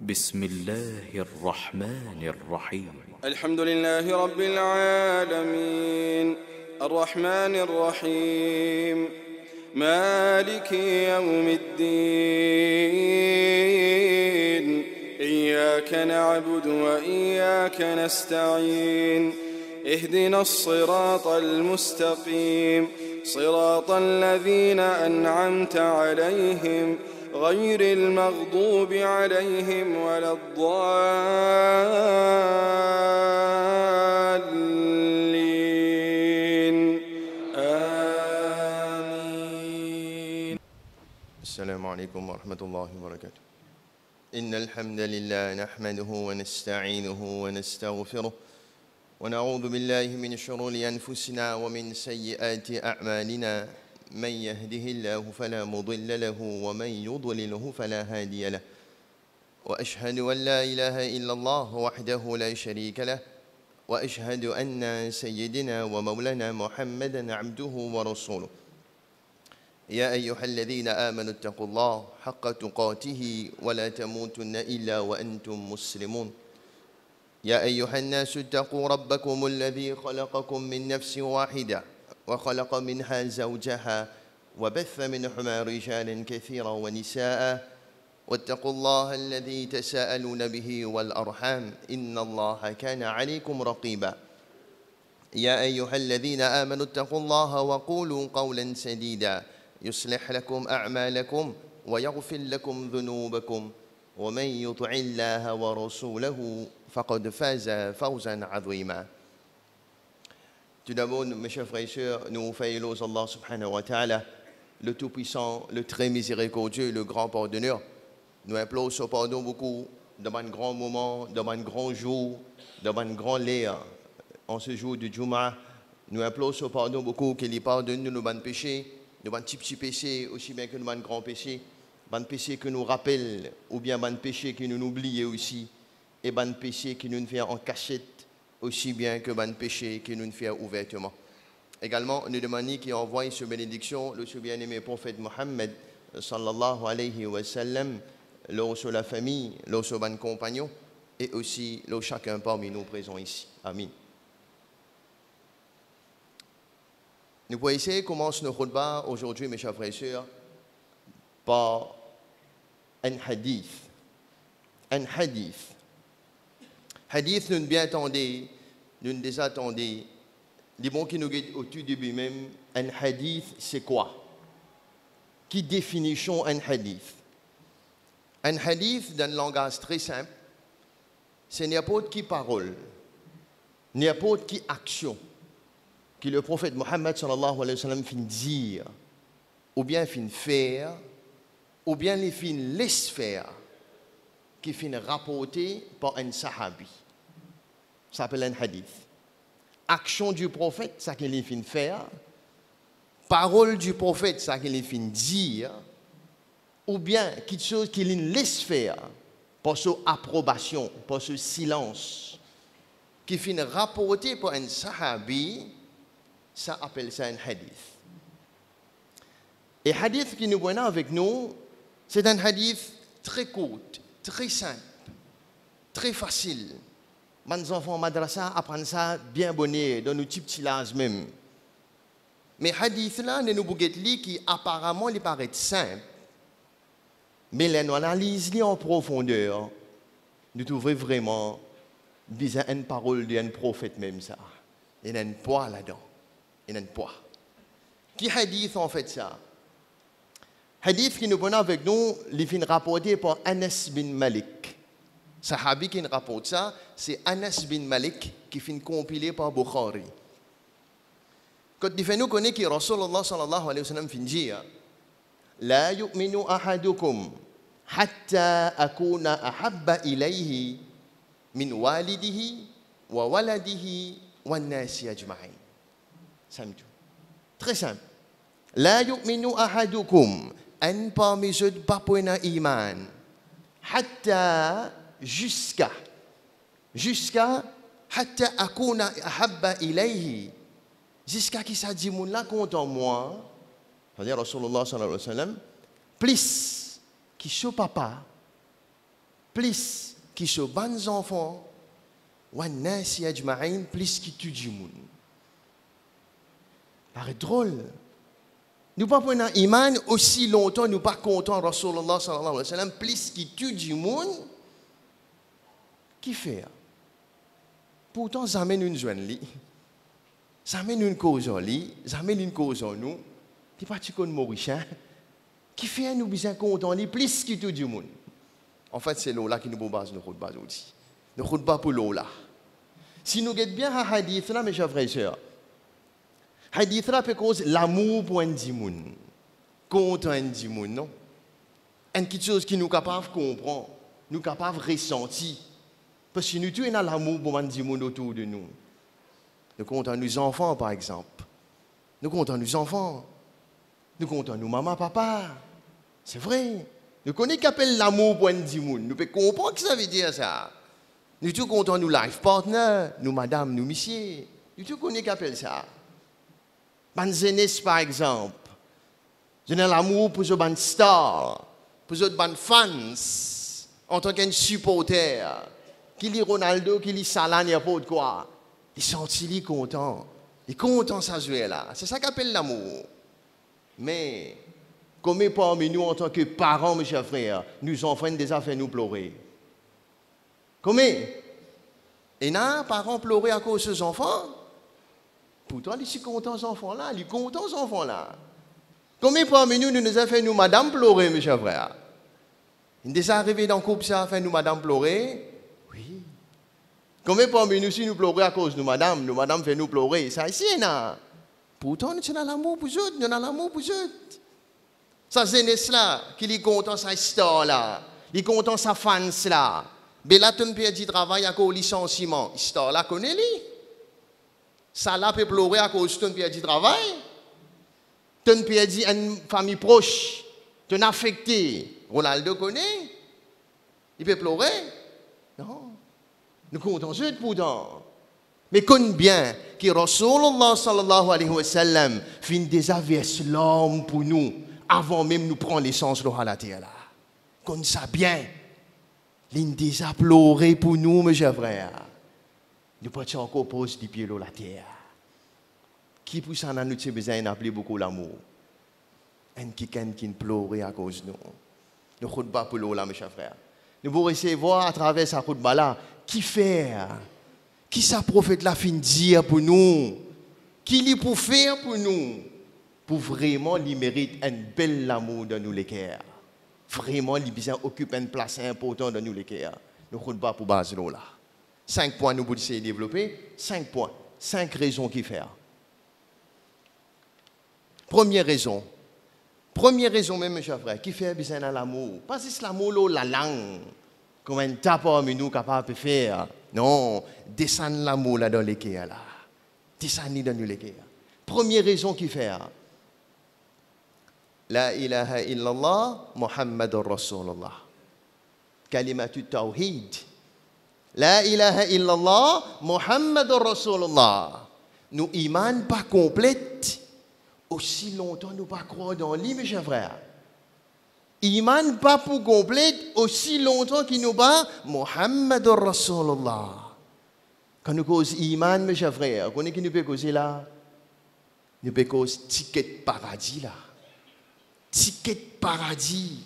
بسم الله الرحمن الرحيم الحمد لله رب العالمين الرحمن الرحيم مالك يوم الدين إياك نعبد وإياك نستعين اهدنا الصراط المستقيم صراط الذين أنعمت عليهم غير المغضوب عليهم ولا الضالين آمين. السلام عليكم ورحمة الله وبركاته. إن الحمد لله نحمده ونستعينه ونستغفره ونعوذ بالله من شرور أنفسنا ومن سيئات أعمالنا من يهده الله فلا مضل له ومن يضلله فلا هادي له وأشهد أن لا إله إلا الله وحده لا شريك له وأشهد أن سيدنا ومولانا محمدا عبده ورسوله. يا أيها الذين آمنوا اتقوا الله حق تقاته ولا تموتن إلا وأنتم مسلمون. يا أيها الناس اتقوا ربكم الذي خلقكم من نفس واحدة وخلق منها زوجها وبث منهما رجالا كثيرا ونساء واتقوا الله الذي تساءلون به والأرحام إن الله كان عليكم رقيبا. يا أيها الذين آمنوا اتقوا الله وقولوا قولا سديدا يصلح لكم أعمالكم ويغفر لكم ذنوبكم ومن يطع الله ورسوله فقد فاز فوزا عظيما. Tout d'abord, mes chers frères et sœurs, nous faisons Allah subhanahu wa ta'ala, le Tout-Puissant, le très miséricordieux, le grand pardonneur. Nous implorons ce pardon beaucoup dans un grand moment, dans un grand jour, dans un grand l'air. En ce jour de Jumu'ah, nous implorons ce pardon beaucoup qu'il pardonne nos bons péchés, nos bons petits péchés, aussi bien que nos bons grands péchés, bons péchés que nous rappellent, ou bien bons péchés que nous oublions aussi, et bons péchés qui nous fait en cachette, aussi bien que bon péché que nous ne faisons ouvertement. Également, nous demandons qu'il envoie cette bénédiction, le bien-aimé prophète Mohammed, sallallahu alayhi wa sallam, sur la famille, sur les compagnons, et aussi chacun parmi nous présents ici. Amin. Nous pouvons essayer de commencer notre khutbah aujourd'hui, mes chers frères et sœurs, par un hadith. Un hadith. Hadith, nous bien attendez, nous désattendez. Les bons qui nous guettent au tout début même, un hadith, c'est quoi? Qui définition un hadith? Un hadith, dans le langage très simple, c'est n'importe qui parole, n'importe qui action, que le prophète Mohammed sallallahu alayhi wa sallam fin dire, ou bien fin faire, ou bien les fin laisse faire, qui finit rapporté par un sahabi. Ça s'appelle un hadith. Action du prophète, ça qu'il finit faire. Parole du prophète, ça qu'il finit dire. Ou bien quelque chose qu'il laisse faire par son approbation, par ce silence, qui finit rapporté par un sahabi, ça appelle ça un hadith. Et hadith qui nous voit avec nous, c'est un hadith très court, très simple, très facile. Les enfants madrasa apprennent ça bien bonnet, dans nos petits lages même. Mais hadith là, nous avons qui apparemment il paraît simple. Mais là, nous analysons en profondeur. Nous trouvons vraiment une parole d'un prophète même ça. Il y a un poids là-dedans. Il y a un poids. Qui hadith en fait ça? Hadith qui nous prend avec nous, il est rapporté par Anas bin Malik. Sahabi qui nous rapporte ça, c'est Anas bin Malik qui est compilé par Bukhari. Quand nous connaissons que Rasulullah sallallahu alayhi wa sallam fin dire La yu'minu ahadukum hatta akuna ahabba ilayhi min walidihi wa waladihi wa nasi ajma'in. Samtu. Très simple. La yu'minu ahadukum un parmi eux pas pour un iman hatta jusqu'à hatta akuna ahabba ilayhi jusqu'à qui ça dit mon là contre moi c'est-à-dire Rasulullah sallallahu alayhi wa sallam plus qui son papa plus qui sont bons enfants, والناس أجمعين plus qui tuent du monde. Paraît drôle. Nous pas prenons iman aussi longtemps, nous pas contents Rasulullah sallallahu alayhi wa sallam, plus qui tue du monde, qui fait? Pourtant, ça amène une joie, ça amène une cause en lui, ça amène une cause en nous, qui pas tu connais Mauricien, qui fait nous bien contents, plus qui tue du monde. En fait, c'est là qui nous base nos khutbah aussi. Nos khutbah pour là. Si nous regardons bien à hadith là, mes chers frères et sœurs, hadith là peut cause l'amour pour un dimoun, contre un dimoun, non? Une quelque chose qui nous capable de comprendre, nous capable de ressentir. Parce que nous tuons l'amour pour un dimoun autour de nous. Nous comptons nos enfants, par exemple. Nous comptons nos enfants. Nous comptons nos maman, papa. C'est vrai. Nous connaissons qu'appelle l'amour pour un dimoun. Nous pouvons comprendre ce que ça veut dire ça. Nous tous comptons nos life partners, nos madame, nos messieurs. Nous tous connaissons qu'appelle ça. Ban jeunesse, par exemple. Je n'ai l'amour pour ce ban star, pour ce ban fans, en tant qu'un supporter. Qui lit Ronaldo, qui lit Salah, n'importe quoi. Ils sont contents. Ils sont contents ça jouer là. C'est ça qu'appelle l'amour. Mais, comme parmi nous, en tant que parents, mes chers frères, nous enfants déjà fait nous pleurer. Comment? Et là, parents pleurer à cause de ces enfants? Pourtant, ils sont contents ces enfants-là. Ils sont contents ces enfants-là. Combien parmi nous, nous avons fait nous madame pleurer, mes chers frères? Il est déjà arrivé dans le couple, ça a fait nous madame pleurer? Oui. Combien parmi nous, si nous pleurons à cause de nous madame fait nous pleurer? Ça ici, là. Pourtant, nous avons l'amour pour eux, nous avons l'amour pour eux. Ça, jeunesse là, qui est content sa histoire là, il est content sa fans là. Mais là, tu ne peux pas travail à cause du licenciement. Histoire là, connais-li. Ça là peut pleurer à cause de ton perdu travail. Tu ne peux dire une famille proche, tu es affecté. Ronaldo connaît. Il peut pleurer. Non. Nous comptons eux pourtant. Mais connais bien que Rasulullah sallallahu alayhi wa sallam fin déjà verse l'homme pour nous avant même nous prendre l'essence de la terre là. Connais ça bien. Il déjà pleuré pour nous, mes chers frères. Nous ne pouvons encore poser du pied dans la terre. Qui pour ça, nous avons besoin d'appeler beaucoup l'amour. Un qui pleure à cause de nous. Nous ne pouvons pas pour l'eau, mes chers frères. Nous pouvons essayer de voir à travers sa route là, qui fait, qui sa prophète la fin dire pour nous, qui lui pour faire pour nous, pour vraiment lui mérite un bel amour dans nous les cœurs. Vraiment, il besoin occuper une place importante dans nous les cœurs. Nous ne pouvons pas pour base là. 5 points nous pouvons essayer de développer. 5 points. 5 raisons qui faire. Première raison même, mes chers frères, qui fait besoin de l'amour. Pas juste l'amour, la langue, comme un tapeur, mais nous capables de faire. Non, descendre l'amour là dans les cœurs là. Descendre dans les cœurs. Première raison qui fait. La ilaha illallah, Muhammadur Rasulullah. Kalimatu tawhid. La ilaha illallah, Muhammadur Rasulullah. Nous iman pas complète. Aussi longtemps nous pas croire dans lui, mes chers frères. Iman pas pour complète aussi longtemps qu'il nous pas Muhammadur Rasulullah. Quand nous cause iman, mes chers frères, qu'on est qui nous peut causer là? Nous peut causer ticket paradis là. Ticket paradis.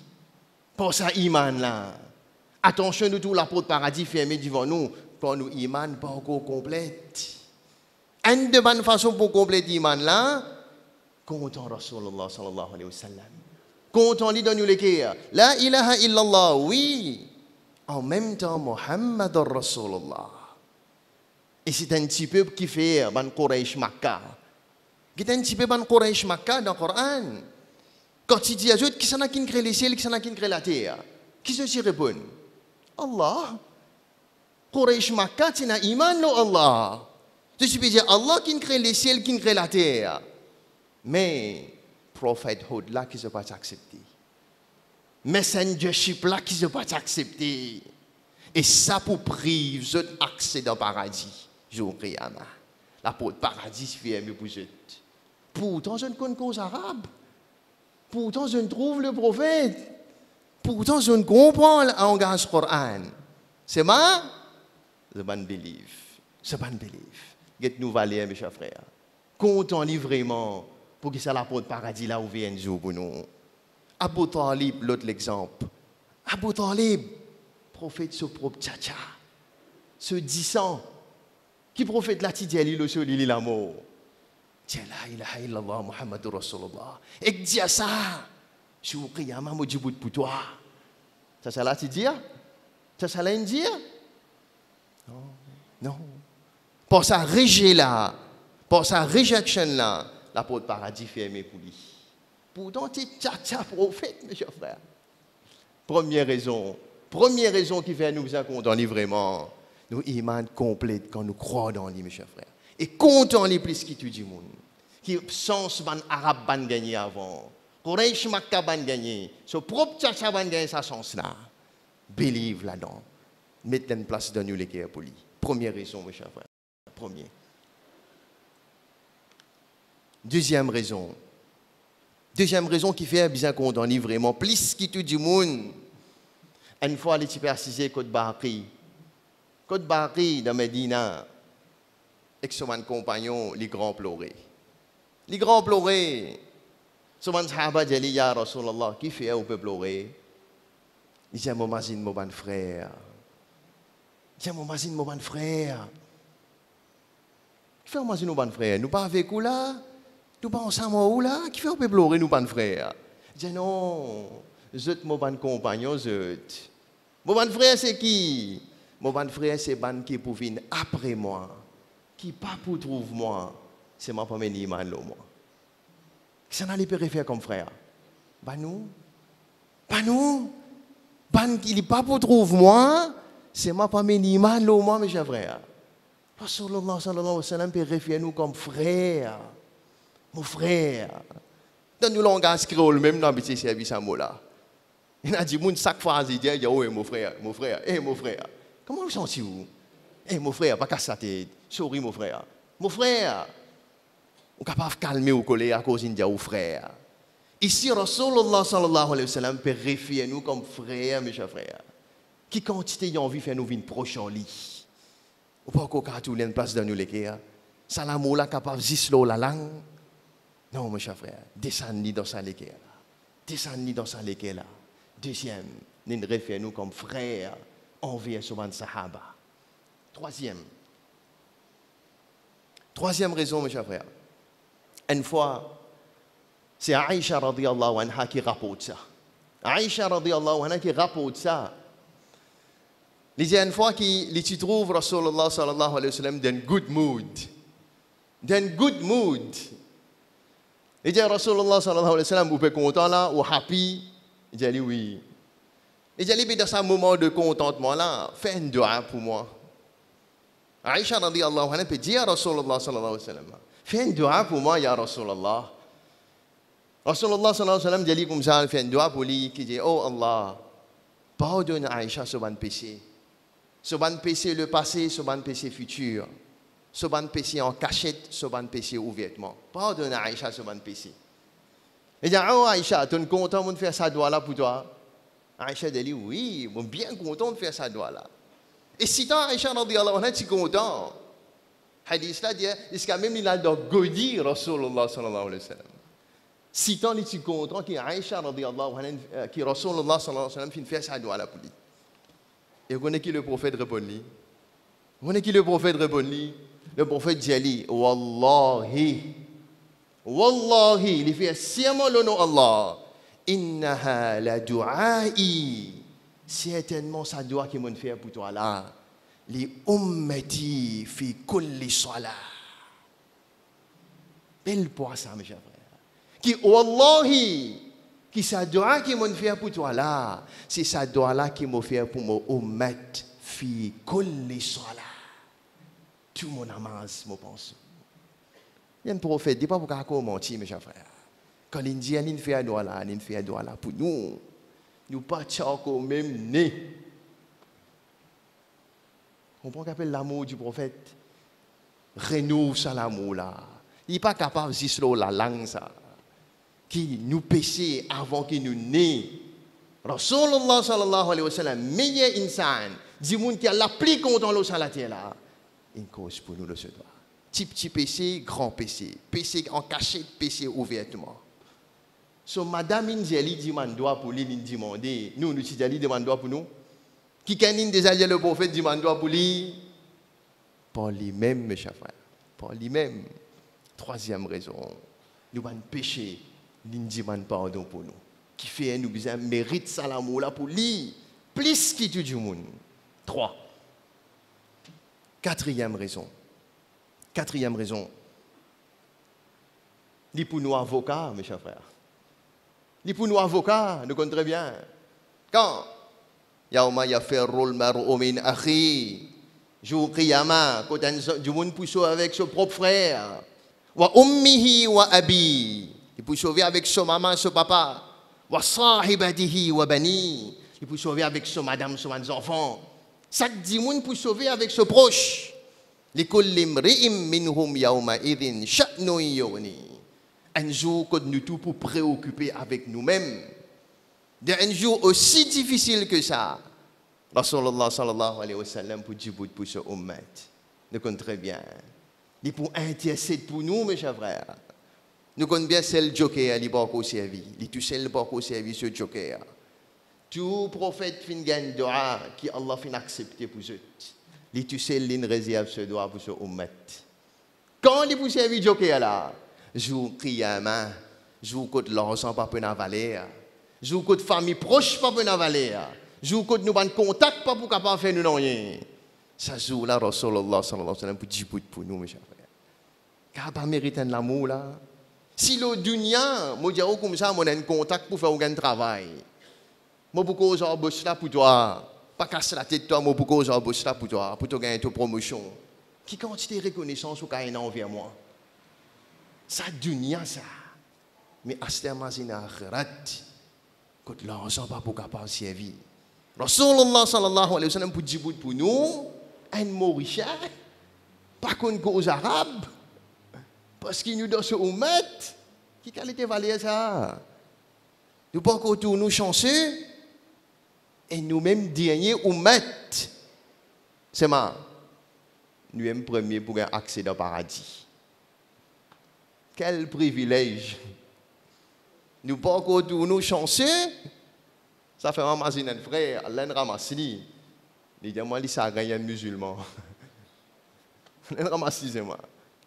Pour ça iman là. Attention, nous tous la porte paradis fermée devant nous. Pour nous iman pas encore complète. Une de bonne façon pour compléter iman là. Comptons Rasulullah sallallahu alayhi wa sallam. Comptons-lui dans nous les cœurs. La ilaha illallah, oui. En même temps, Muhammad Rasulullah. Et c'est un petit peu qui fait ban Quraysh Makkah. C'est un petit peu ban Quraysh Makkah dans le Coran. Quand il dit à eux, qui s'en a qui crée les ciels, qui s'en a qui crée la terre? Qui se répond? Allah. Quraysh Makkah, c'est un iman, non Allah. Je peux dire Allah qui crée les ciels, qui crée la terre. Mais, prophethood là qui ne sont pas accepté. Messengership là qui ne sont pas accepté. Et ça pour priver accès dans le paradis. Jour Qiyamah. La porte paradis fermée pour eux. Pourtant, je ne connais qu'aux Arabes. Pourtant, je ne trouve le prophète. Pourtant, je ne comprends le langage Coran. C'est ma? Je ne believe. Je ne believe. Get-nous valer, mes chers frères. Comptons-nous vraiment pour que ça la porte paradis là où vient un jour pour nous. Abu Talib, l'autre exemple. Abu Talib, prophète ce propre tcha-tcha, ce 10 ans, qui prophète la tidjali le sur l'île la mort. Tiens la ilaha illallah Muhammadur Rasulullah. Et dis à ça, je vous prie, ma mojibout pour toi. Ça la tidja? Ça la dire? Non, non. Pour sa rejet là, pour sa rejection là, la porte paradis fermée pour lui. Pourtant, tu es tcha-tcha prophète, mes chers frères. Première raison qui fait nous condamner vraiment, nous iman complète quand nous croyons dans lui, mes chers frères. Et comptons les plus qui tu dis monde. Qui sens ban arabe ban gagné avant. Quraish Makka ban gagné. Ce propre tcha-tcha ban gagné sa sens là. Believe là-dedans. Mettez en place dans nous les cœurs pour lui. Première raison, mes chers frères. Premier. Deuxième raison qui fait bien condamner vraiment plus qui tout du monde. Une fois, les types assisés Côte Bahri dans Medina, avec son compagnon, les grands pleurés. Les grands pleurés. Son sahaba dit ya Rasulallah, qui fait ou peut pleurer? Il dit mon mazine mon bon frère. Qui fait mon mazine mon bon frère? Nous pas avec vous là? Nous pas ensemble où là? Qui fait ou peut pleurer nous bon frère? Il dit non, je mon bon compagnon, mon bon frère c'est qui? Mon bon frère c'est ban qui pour venir après moi, qui pas pour trouver moi, c'est ma première iman là moi. Qu'est-ce qu'on allait faire comme frère? Ban nous, ban qui n'est pas pour trouver moi, c'est ma première iman là moi mes chers frères. Rasulullah sallallahu alayhi wa sallam peut référer nous comme frère. Mon frère, dans le langage créole, même dans le petit service à mot là, il a dit, chaque fois, il dit, oh, mon frère, mon frère. Comment vous sentez-vous? Mon frère, pas casse la tête. Sorry, mon frère. Mon frère, on est capable de calmer ou coller à cause de frère. Ici, Rasulullah sallallahu alayhi wa sallam peut référer nous comme frère, mes chers frères. Qui quantité a envie de faire nous venir proche en lit? Ou pas qu'on a tout une place dans nous les cœurs. Salamou là capable de zislo la langue. Non, mes chers frères, descendez dans sa léquelle. Là. Deuxième, nous référons nous comme frères envers ce sahaba. Troisième raison, mes chers frères. Une fois, c'est Aïcha radiyallahu anha qui rapporte ça. Il dit une fois qu'il trouve Rasulullah sallallahu alayhi wa sallam dans good mood. Il dit Rasulullah sallallahu alayhi wa sallam, vous êtes content là, ou happy? Il dit oui. Il dit dans ce moment de contentement là, fais une dua pour moi. Aïcha radiyallahu anha peut dire à Rasulullah sallallahu alayhi wa sallam, fais une dua pour moi, ya Rasulullah. Rasulullah sallallahu alayhi wa sallam dit comme ça, fait une dua pour lui, qui dit, oh Allah, pardonne Aïcha ce bon péché. Ce bon péché le passé, ce bon péché futur. Ce bon péché en cachette, ce bon péché ouvertement. Pardonne Aïcha ce bon péché. Il dit, oh Aïcha, tu es content de faire ça doigt là pour toi? Aïcha dit, oui, je suis bien content de faire ça doigt là. Et si tant Aïcha radiyallahu anha, tu es content. Hadith là dit, est-ce qu'il même il a d'orgueil Rasulullah sallallahu alayhi wa sallam. Si tant il est content que Aïcha radiyallahu anha, que Rasulullah sallallahu alayhi wa sallam fait faire ça doigt là pour lui. Et vous connaissez qui le prophète répond lui? Le prophète dit, Wallahi, il fait serment le nom Allah. Innaha la du'a'i. Certainement, ça doit qu'il m'a fait pour toi là. Li ummati fi kulli salah. Belle pour ça, mes chers frères. Qui, Wallahi, qui ça doit qu'il m'a fait pour toi là. C'est ça doit là qu'il m'a fait pour mon ummat fi kulli salah. Tout mon namaz, je pense. Il y a un prophète, il ne dit pas pour qu'on mentir, mes chers frères. Quand il dit, il fait un doigt là pour nous. Nous pas au même nez. On peut appeler l'amour du prophète. Renouvelle ça l'amour là. Il n'est pas capable de dire la langue ça. Qui nous péchait avant qu'il nous naisse. Rasulullah sallallahu alayhi wa sallam, meilleur insan, dit moun qui a la plus content l'eau sur la terre là, une cause pour nous le se doit. Petit péché, grand péché, péché en cachette, péché ouvertement. So madame Injeli dit man doit pour lui demander, nous Injeli demande doit pour nous. Qui canine déjà le prophète dit man doit pour lui. Par lui-même mes chers frères, par lui-même. Troisième raison, nous avons péché, nous demandons pardon pour nous. Qui fait nous besoin mérite ça l'amour là pour lui, plus que tout le monde. 3. Quatrième raison. Li pour nous avocats, mes chers frères. Li pour nous avocats, nous connaissons très bien. Quand yauma yaferrul mar'u min akhi, jour qiyamah, quand du monde pousse avec son propre frère, wa ummihi wa abi, il peut sauver avec son maman, son papa, wa sahibatihi wa bani, il peut sauver avec son madame, son enfant. Chaque du monde peut sauver avec son proche. Likulli imri'in minhum yawma idhin sha'nun yughni. Un jour que nous tout pour préoccuper avec nous-mêmes. Un jour aussi difficile que ça. Rasulullah sallallahu alayhi wa sallam pour dire pour ce ummat. Nous connaissons très bien. Il pour intercéder pour nous, mes chers frères. Nous connaissons bien celle joker qui va au service. Il tout seul va au service ce joker. Tout prophète fin gagne doa qui Allah fin accepter pour eux. Il tout seul l'in réserve ce doa pour ce ummat. Quand il pour servir joker là, jour qiyamah, jour que l'argent pas peut avaler, jour que famille proche pas peut avaler, jour que nous ban contact pas pour capable faire nous rien. Ça jour là Rasulullah sallallahu alayhi wa sallam pour dire pour nous mes chers frères. Car pas mériter l'amour là. Si le dunya, moi dire comme ça, moi un contact pour faire un travail. Moi beaucoup j'ai bosse là pour toi, pas casser la tête toi, moi beaucoup j'ai bosse là pour toi gagner ta promotion. Qui quantité de reconnaissance ou qu'il envers moi. Ça dunya ça. Mais astama zina akhirat. Quand l'argent pas pour capable servir. Rasulullah sallallahu alayhi wa sallam pour dire pour nous un mot riche pas qu'on aux arabes parce qu'ils nous dans ce ummat qui qualité valeur ça. Nous pas qu'on nous chanceux et nous-mêmes dernier ummat. C'est ma nous sommes premiers pour un accès au paradis. Quel privilège. Nous pas qu'on nous chanceux. Ça fait un frère, Alain Ramassini. Il dit, moi, il s'est gagné un musulman. Alain Ramassini, moi.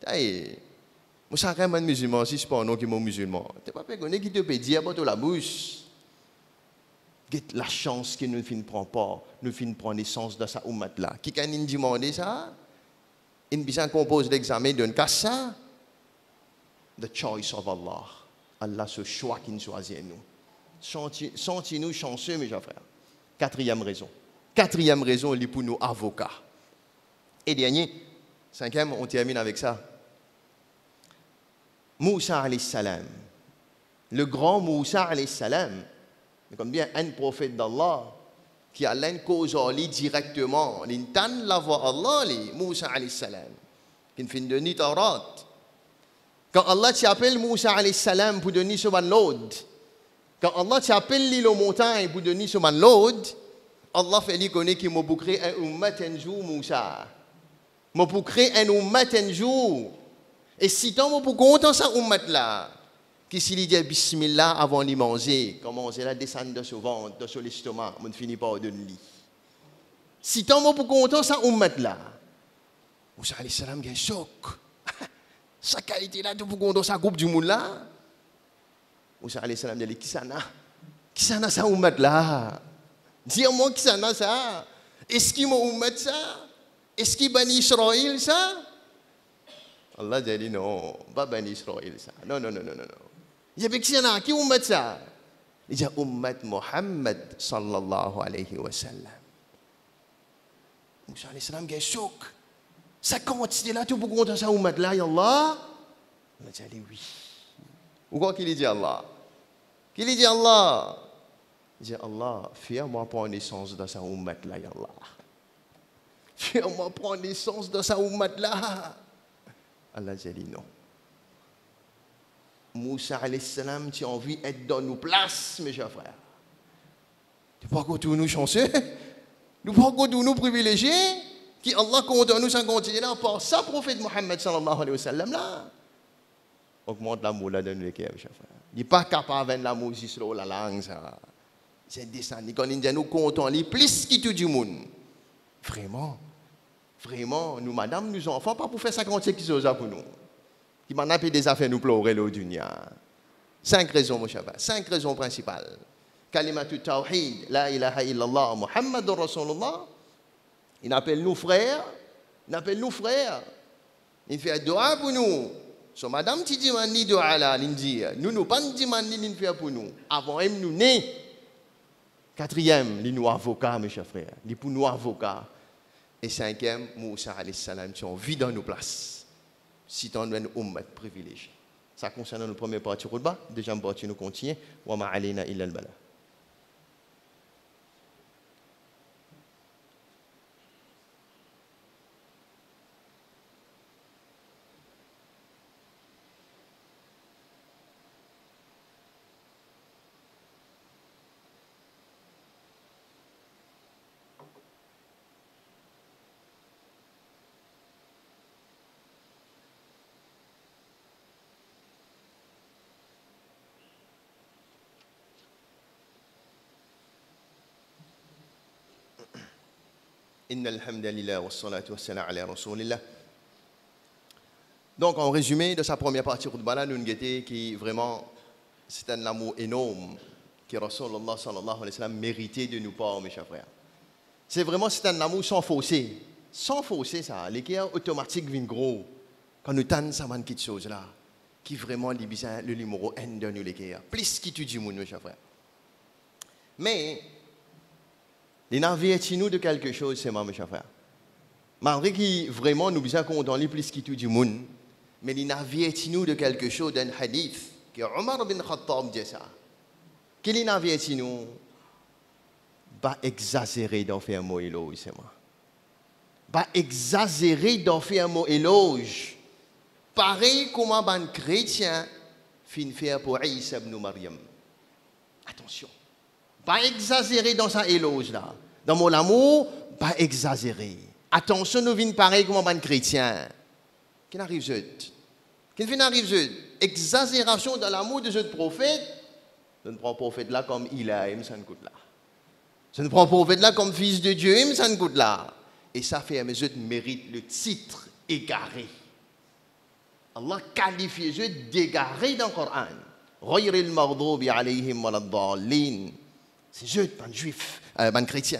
Moi, ça gagné un musulman, si je ne suis pas un nom qui est musulman. Tu ne peux pas qui te peut dire à la bouche. La chance que nous ne prenons pas, nous ne prenons naissance de sa ummat là. Qui can nous demander ça? Il besoin compose l'examen d'un cas ça. The choice of Allah. Allah, ce choix qui nous choisit nous. Sentez-nous chanceux, mes chers frères. Quatrième raison, il est pour nous avocats. Et dernier, cinquième, on termine avec ça. Moussa alayhi salam. Le grand Moussa alayhi salam, comme bien un prophète d'Allah, qui a l'un cause directement, l'intan la voix Allah, Moussa alayhi salam, qui fait de ni Taurat. Quand Allah t'appelle Moussa alayhi salam pour donner ce manlod, quand Allah t'appelle l'île aux montagnes pour donner ce manlod, Allah fait lui connaître qu'il m'a créé un ummat un jour, Moussa. M'a créé un ummat un jour. Et si tant m'a pour content ça ummat là, qui s'il dit bismillah avant de manger, commencer à descendre de ce ventre, de ce l'estomac, on ne finit pas de lit. Si tant m'a pour content ça ummat là, Moussa alayhi salam a un choc. Sa qualité là, tout pour content ça groupe du monde là. Moussa alayhi salam dit qui ça na ça ummat là. Dis-moi qui ça na ça. Est-ce qu'il m'a ummat ça? Est-ce qu'il Bani Israël ça? Allah dit non, pas Bani Israël ça. Non. Il y a qui ça na qui ummat ça? Il dit ummat Muhammad sallallahu alayhi wa sallam. Moussa alayhi salam a choc. Ça quantité là, tout pour content ça ummat là, ya Allah. Allah dit oui. Ou quoi qu'il dit Allah? Qu'il dit Allah? Il dit Allah, fais-moi prendre naissance dans sa ummat là, ya Allah. Fais-moi prendre naissance dans sa ummat là. Allah dit non. Moussa alayhi salam, tu as envie d'être dans nos places, mes chers frères. Nous pas qu'on nous chanceux, nous pas qu'on nous privilégiés, qui Allah compte nous sans continuer là par sa prophète Mohammed sallallahu alayhi wa sallam là. Augmente l'amour là dans le cœur, mes chers frères. Il n'est pas capable de l'amour juste sur la langue, ça. C'est descendre. Quand nous comptons, il plus que tout du monde. Vraiment. Vraiment, nous, madame, nous enfants, pas pour faire 50 choses pour nous. Qui m'en a fait des affaires, nous pleurer le dunya. 5 raisons, mon cher. 5 raisons principales. Kalimatu tawhid, la ilaha illallah, Muhammadur Rasulullah. Il appelle nous frères. Il appelle nous frères. Il fait un doigt pour nous. So, madame, tu dis, ni doigt là, nous, nous, pas dit, ni fait pour nous. Avant même, nous, nés. 4e, les nous avocats, mes chers frères. Les pour nous avocats. Et 5e, Moussa alayhi salam, qui ont vu dans nos places. Si tu as un ummat privilégié. Ça concerne notre première partie, deuxième partie, nous continuons. Wa ma alayna illa al-bala. Inna alhamdulillah wa salatu wa salam ala rasulillah. Donc, en résumé de sa première partie, Khutbah, nous avons qui vraiment, c'est un amour énorme que Rasulullah sallallahu alayhi wa sallam méritait de nous part, mes chers frères. C'est vraiment, c'est un amour sans fausser. Sans fausser, ça. L'équerre automatique vient gros. Quand nous tannons ça, quelque chose là, qui vraiment le numéro 1 de nous, l'équerre. Plus qui tu dis, mes chers frères. Mais, il avertit nous de quelque chose, c'est moi, mes chers frères. Malgré qu'il vraiment nous besoin qu'on donne plus qui tout du monde, mais il avertit nous de quelque chose d'un hadith que Omar bin Khattab dit ça. Qu'il avertit nous, pas exagérer d'en faire un mot éloge, c'est moi. Pas exagérer d'en faire un mot éloge. Pareil comme un chrétien fin faire pour Isa ibn Maryam. Attention. Pas exagérer dans sa éloge là. Dans mon amour, pas exagérer. Attention, nous venons pareil comme un chrétien. Qu'est-ce qui arrive, Qu'est-ce qui arrive, exagération dans l'amour de ce prophète. Je ne prends le prophète là comme il est, ça ne coûte là. Je ne prends le prophète là comme fils de Dieu, ça ne coûte là. Et ça fait que je mérite le titre égaré. Allah qualifie je d'égaré dans le Coran. غير المغضوب عليهم ولا الضالين. C'est je, pas juif, pas chrétien.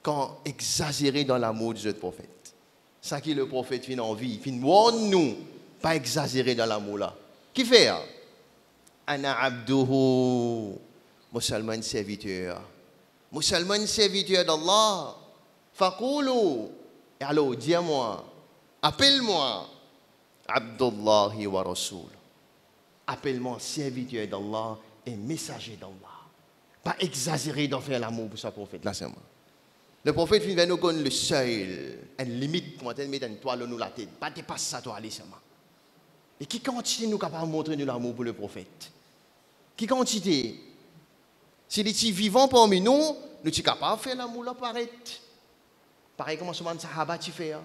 Quand exagéré dans l'amour de ce prophète. Ça qui le prophète fait envie, il fait nous, pas exagéré dans l'amour là. Qui fait? Ana abduhu, musulman serviteur. Musulman serviteur d'Allah. Faqulu, alors dis-moi, appelle-moi, Abdullahi wa Rasul. Appelle-moi serviteur d'Allah et messager d'Allah. Pas exagérer d'en faire l'amour pour sa prophète. Là, c'est moi. Le prophète vient nous connaître le seuil, une limite pour mettre une toile nous la tête. Pas dépasser ça, toi, allez, c'est moi. Et qui quantité nous capable de montrer l'amour pour le prophète? Qui quantité? Si les petits vivants parmi nous, nous sommes capables de faire l'amour là, pareil. Pareil comme ce que les Sahaba ont fait.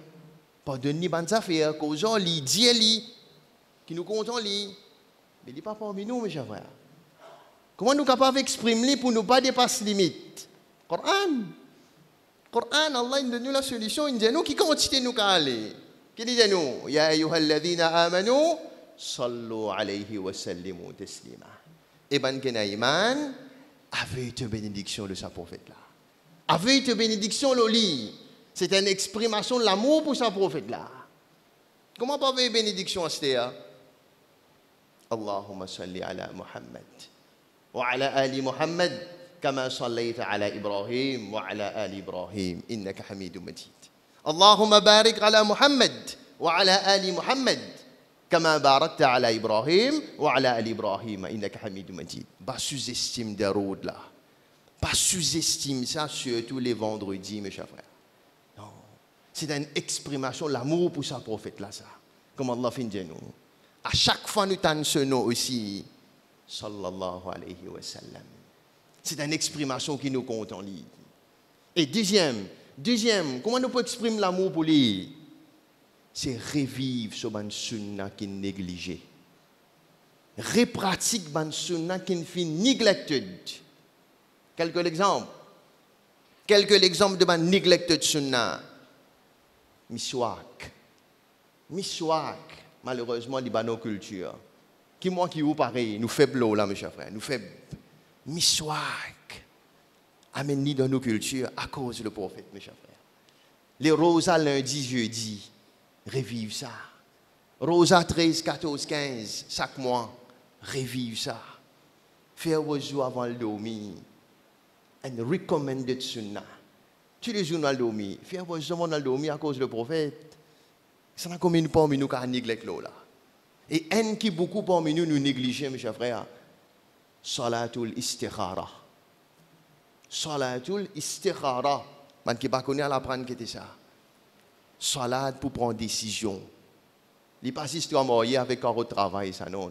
Pas de ni bonnes affaires, causant li, dit li, qui nous comptons li. Mais il n'est pas parmi nous, mes chers frères. Comment nous sommes capables d'exprimer pour ne pas dépasser les limites? Coran. Coran, Allah nous donne la solution. Il dit nous qui quantité nous aller. Qui dit nous? Ya ayyuhalladhina amanu, sallu alayhi wa sallimu taslima. Et ben kena iman, avec une bénédiction de sa prophète là. Avec une bénédiction loli. C'est une exprimation de l'amour pour sa prophète là. Comment pas avoir une bénédiction à ce Allahumma salli ala Muhammad. وعلى آل محمد كما صليت على إبراهيم وعلى آل إبراهيم إنك حميد مجيد اللهم بارك على محمد وعلى آل محمد كما باركت على إبراهيم وعلى آل إبراهيم إنك حميد مجيد. Pas sous-estime Daroud là. Pas sous-estime ça surtout les vendredis mes chers frères. Non. C'est une exprimation de l'amour pour sa prophète là ça. Comme Allah fait dire nous. À chaque fois nous t'en ce nom aussi. Sallallahu alayhi wa sallam. C'est une exprimation qui nous compte en ligne. Et deuxième, comment nous pouvons exprimer l'amour pour lui? C'est revivre ce ban sunna qui est négligé. Repratique ban sunna qui est neglected. Quelques exemples de ban neglected sunna. Miswak, malheureusement, il y a nos cultures. Qui moi qui vous pareil, nous faibles là, mes chers frères, nous faibles. Miswak, amène-ni dans nos cultures à cause du prophète, mes chers frères. Les rosas lundi, jeudi, revive ça. Rosa 13, 14, 15, chaque mois, revive ça. Faire vos jours avant le dormir. And recommended sunnah. Tous les jours dans le dormir. Faire vos jours avant le dormir à cause du prophète. Ça n'a combien de parmi nous qui a négligé là. Et un qui beaucoup parmi nous négligeons, mes chers frères. Salatul istikhara. Salatul istikhara. Man qui pas connaît à l'apprendre qui était ça. Salat pour prendre décision. Il n'est pas histoire marié avec un autre travail, ça. Non.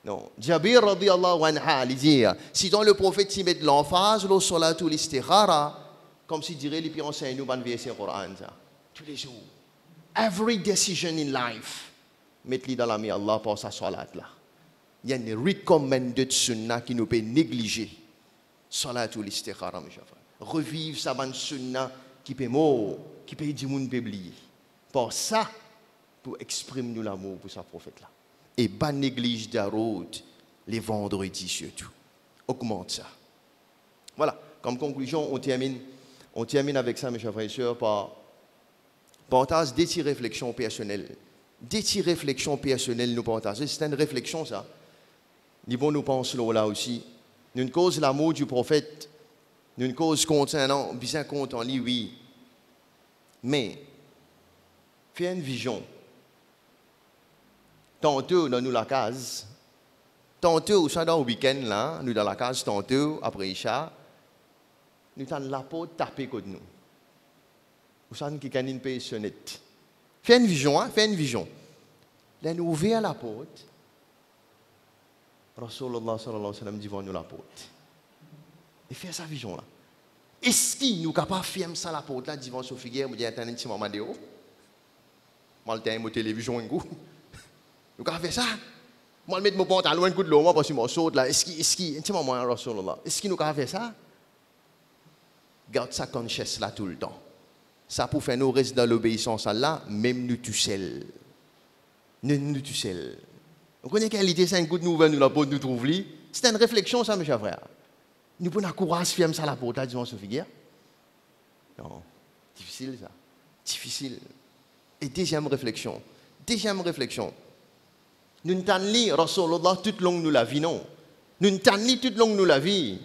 Non. Jabir radiyallahu anha, il dit, si dans le prophète y met de l'emphase, le salatul istikhara, comme s'il dirait, il peut enseigner nous, ban verset Coran, ça. Tous les jours. Every decision in life, mettez-le dans la main Allah pour sa salat là. Il y a une recommended sunnah qui nous peut négliger. Salatul istikhara, mes chers frères. Revivre sa ban sunnah qui peut mort, qui peut dire moun peut oublier. Pour ça, pour exprimer nous l'amour pour sa prophète là. Et pas néglige d'arrêt les vendredis surtout. Augmente ça. Voilà, comme conclusion, on termine avec ça, mes chers frères et sœurs, par partage des petites réflexions personnelles. Des petites réflexions personnelles nous partager. C'est une réflexion ça. Nous nous pensons là aussi. Nous cause l'amour du prophète. Nous cause concernant, bien content lui, oui. Mais, fais une vision. Tantôt, dans nous la case. Tantôt, ça dans le week-end, là, nous dans la case, tantôt, après Isha, nous avons la porte tapée contre nous. Nous savons qu'il y a une paix sonnette. Fais une vision, hein? Fais une vision. Là, nous ouvrons la porte. Rasulullah sallallahu alayhi wa sallam dit devant nous la porte. Et fais sa vision là. Est-ce qu'il nous capable de faire ça la porte là devant Sophie Guerre, me dit attendez un petit moment de haut. Moi le temps télévision un coup. Nous capable faire ça. Moi le mettre mon pantalon un coup de l'eau moi parce que moi saute là. Est-ce qu'il un petit moment Rasulullah. Est-ce qu'il nous capable faire ça? Garde sa conscience là tout le temps. Ça pour faire nous rester dans l'obéissance à Allah, même nous tout seuls. Nous tout seuls. Vous connaissez quelle idée, c'est une good nouvelle, nous la porte, nous trouve li. C'est une réflexion, ça, mes chers frères. Nous pouvons courage de faire ça la porte, là, disons, Sophie Guerre. Non, difficile, ça. Difficile. Et deuxième réflexion. Nous ne t'en lisons, Rasulullah, toute longue nous la vie, non. Nous ne t'en lisons toute longue nous la vie.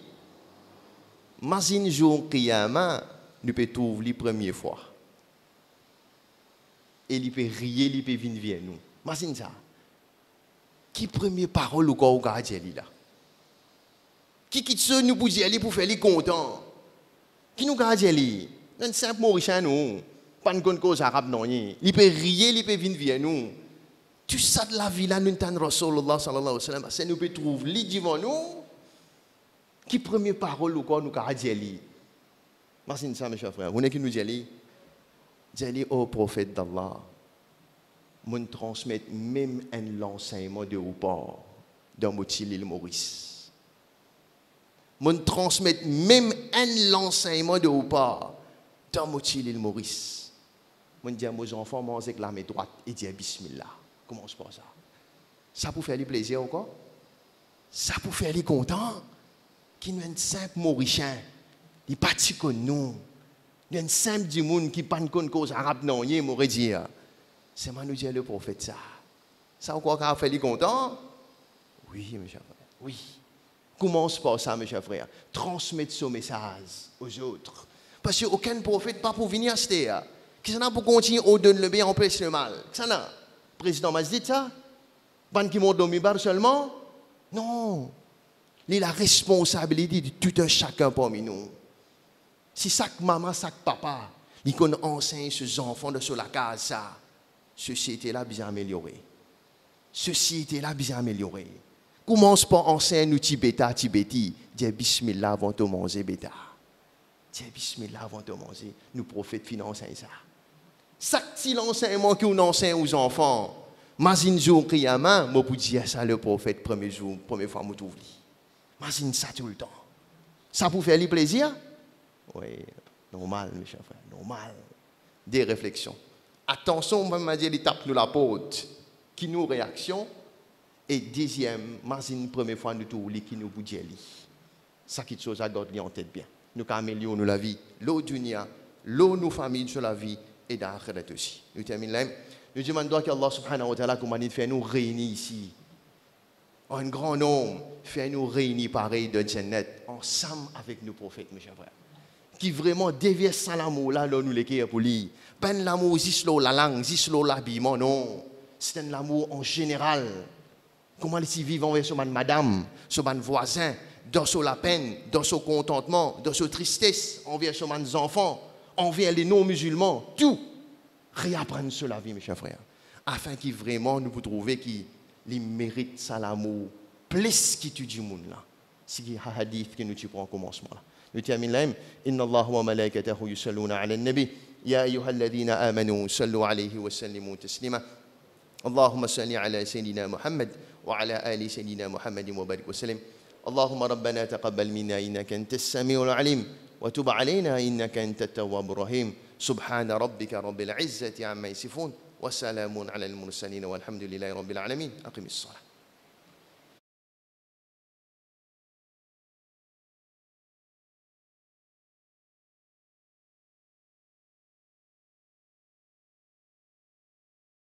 Mais un jour, Qiyama, nous pouvons trouver la première fois. Et il peut rire, il peut venir vers nous. Imagine ça. Qui première parole ou quoi au gars là? Qui quitte ce nous pour dire pour faire les contents? Qui nous garde là? Un simple mauricien nous, pas de cause arabe non. Il peut rire, il peut venir vers nous. Tout ça de la vie là, nous t'en Rasulullah sallallahu alayhi wa sallam, c'est nous peut trouver li devant nous. Qui première parole ou quoi nous garde là? Imagine ça mes chers frères. Vous n'êtes qui nous dit au prophète d'Allah. Nous transmettre même l'enseignement de Oupar dans l'île Maurice. Nous transmettre même l'enseignement de Oupar dans l'île Maurice. Nous dis à mes enfants, mangez avec la main droite et dire Bismillah. Commence par ça. Ça pour faire les plaisirs ou quoi? Ça pour faire les contents. Qui nous est un simple Mauricien. Il n'est pas si comme nous. Il y a un simple du monde qui ne connaît pas cause arabe non, il m'aurait dit. C'est moi nous dire le prophète ça. Ça ou quoi qu'on a fait les contents? Oui, mes chers frères. Oui. Commence par ça, mes chers frères. Transmettre ce message aux autres. Parce qu'aucun prophète pas pour venir à cette terre. Qui s'en a pour continuer au donner le bien, empêcher le mal. Qui s'en a? Le président m'a dit ça? Ban qui monte dans le bar seulement? Non. Il a la responsabilité de tout un chacun parmi nous. Si chaque maman, chaque papa, ils enseignent ces enfants de sur la case ça. Société là bien améliorée. Société là bien améliorée. Commence par enseigner nous bêta, tibéti. Dis bismillah avant de manger bêta. Dis bismillah avant de manger. Nous prophètes financent ça. Chaque l'enseignement qu'on enseigne aux enfants, imagine jour qiyamah, moi pour dire ça le prophète premier jour, première fois moi t'ouvre. Imagine ça tout le temps. Ça pour faire le plaisir? Oui, normal mes chers frères, normal. Des réflexions. Attention, on va dire l'étape nous la porte, qui nous réaction. Et deuxième, imagine première fois nous t'ouvre qui nous pour dire ça qui chose à garder en tête bien. Nous améliorons la vie, l'eau dunya, l'eau nos familles sur la vie. Et dans l'akhirat aussi. Nous terminons là. Nous demandons qu'Allah subhanahu wa ta'ala comment il fait nous réunir ici. Un grand nombre fait nous réunir pareil de Jannat ensemble avec nos prophètes, mes chers frères. Qui vraiment dévie ça l'amour là, nous les pour lui. Pas l'amour juste la langue, juste l'habillement, non. C'est un amour en général. Comment ils vivent envers son madame, son voisin, dans son la peine, dans son contentement, dans sa tristesse, envers son enfants. Envers les non-musulmans, tout, réapprendre sur la vie, mes chers frères, afin qu'ils vraiment nous trouver qu'ils méritent ça l'amour, plus qui tue du monde là. C'est un hadith que nous prenons au commencement là. Nous terminons là. Inna Allah wa malaikatahu yusalluna ala nabi. Ya ayyuhalladhina amanu sallu alayhi wa sallimu taslima. Allahumma salli ala sayyidina Muhammad wa ala ali sayyidina Muhammad wa barik wa sallim. Allahumma rabbana taqabbal minna innaka antas samiul alim. وتب علينا إنك أنت التواب الرحيم سبحان ربك رب العزة عما يصفون وسلام على المرسلين والحمد لله رب العالمين أقم الصلاة